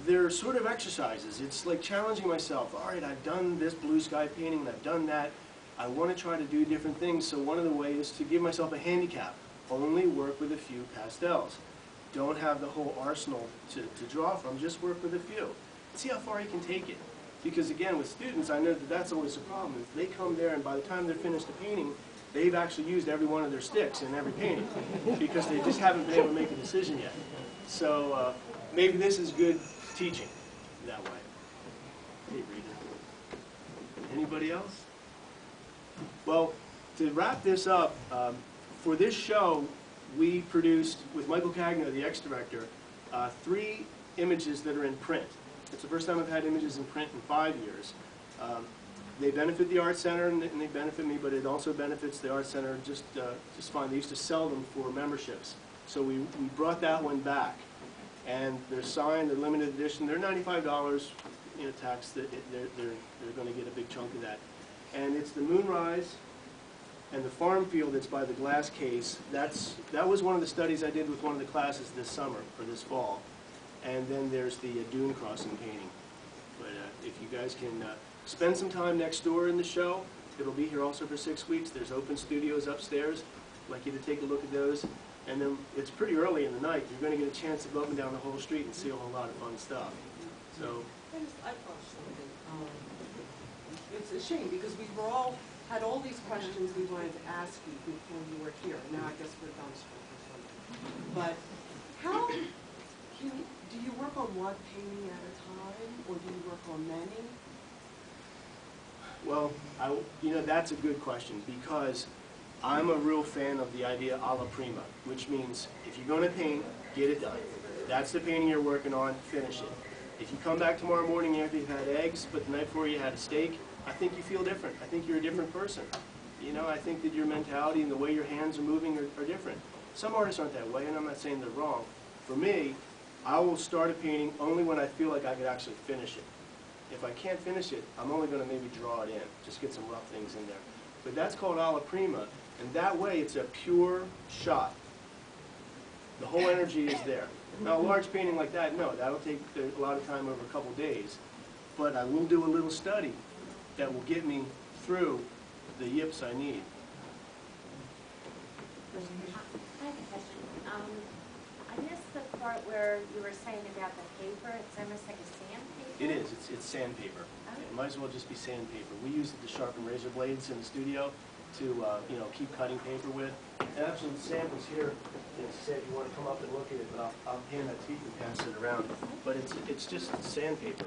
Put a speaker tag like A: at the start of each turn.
A: they're sort of exercises. It's like challenging myself. All right, I've done this blue sky painting, and I've done that. I want to try to do different things, so one of the ways is to give myself a handicap. Only work with a few pastels. Don't have the whole arsenal to draw from, just work with a few. See how far you can take it. Because again, with students, I know that that's always a problem. Is they come there, and by the time they're finished the painting, they've actually used every one of their sticks in every painting, because they just haven't been able to make a decision yet. So maybe this is good teaching that way. Hey, Rita. Anybody else? Well, to wrap this up, for this show, we produced, with Michael Cagno, the ex-director, 3 images that are in print. It's the first time I've had images in print in 5 years. They benefit the Art Center and they benefit me, but it also benefits the Art Center just fine. They used to sell them for memberships. So we brought that one back. And they're signed, they're limited edition. They're $95, tax. They're going to get a big chunk of that. And it's the moonrise and the farm field that's by the glass case. That was one of the studies I did with one of the classes this summer, or this fall. And then there's the dune crossing painting. But if you guys can spend some time next door in the show, it'll be here also for 6 weeks. There's open studios upstairs. I'd like you to take a look at those. And then it's pretty early in the night. You're going to get a chance to go up and down the whole street and see a whole lot of fun stuff. So
B: I thought something. It's a shame because we had all these questions we wanted to ask you before you were here. Now I guess we're done or something. But how do you work on one painting at a time, or do you work on many?
A: Well, that's a good question, because I'm a real fan of the idea alla prima, which means if you're going to paint, get it done. That's the painting you're working on, finish it. If you come back tomorrow morning after you've had eggs, but the night before you had a steak, I think you feel different. I think you're a different person. I think that your mentality and the way your hands are moving are different. Some artists aren't that way, and I'm not saying they're wrong. For me, I will start a painting only when I feel like I could actually finish it. If I can't finish it, I'm only going to maybe draw it in, just get some rough things in there. But that's called alla prima, and that way it's a pure shot. The whole energy is there. Now, a large painting like that, no, that'll take a lot of time over a couple days. But I will do a little study that will get me through the yips I need.
C: I have a question. I missed the part where you were saying about the paper. It's almost like a sandpaper.
A: It is. It's sandpaper.
C: Oh.
A: It might as well just be sandpaper. We use it to sharpen razor blades in the studio to keep cutting paper with. And actually, the samples here. Say if you want to come up and look at it, but I'll hand that to you and pass it around. But it's just sandpaper.